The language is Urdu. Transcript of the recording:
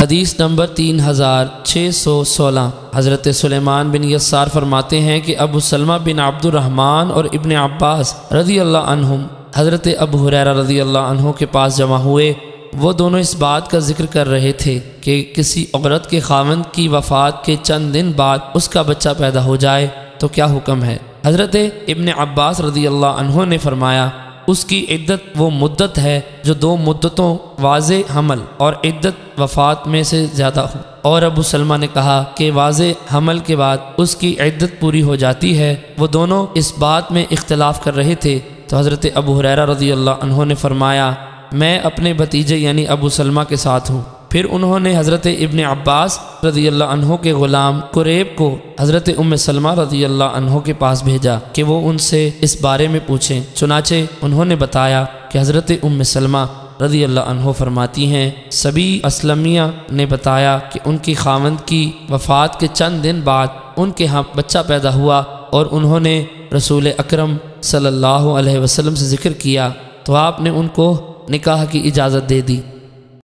حدیث نمبر 3616 حضرت سلیمان بن یسار فرماتے ہیں کہ ابو سلمہ بن عبد الرحمن اور ابن عباس رضی اللہ عنہم حضرت ابو ہریرہ رضی اللہ عنہ کے پاس جمع ہوئے۔ وہ دونوں اس بات کا ذکر کر رہے تھے کہ کسی عورت کے خاوند کی وفات کے چند دن بعد اس کا بچہ پیدا ہو جائے تو کیا حکم ہے؟ حضرت ابن عباس رضی اللہ عنہ نے فرمایا اس کی عدت وہ مدت ہے جو 2 مدتوں واضح حمل اور عدت وفات میں سے زیادہ ہو، اور ابو سلمہ نے کہا کہ واضح حمل کے بعد اس کی عدت پوری ہو جاتی ہے۔ وہ دونوں اس بات میں اختلاف کر رہے تھے تو حضرت ابو ہریرہ رضی اللہ عنہ نے فرمایا میں اپنے بھتیجے یعنی ابو سلمہ کے ساتھ ہوں۔ پھر انہوں نے حضرت ابن عباس رضی اللہ عنہ کے غلام قریب کو حضرت ام سلمہ رضی اللہ عنہ کے پاس بھیجا کہ وہ ان سے اس بارے میں پوچھیں۔ چنانچہ انہوں نے بتایا کہ حضرت ام سلمہ رضی اللہ عنہ فرماتی ہیں سبی اسلمیہ نے بتایا کہ ان کی خاوند کی وفات کے چند دن بعد ان کے ہاں بچہ پیدا ہوا، اور انہوں نے رسول اکرم صلی اللہ علیہ وسلم سے ذکر کیا تو آپ نے ان کو نکاح کی اجازت دے دی۔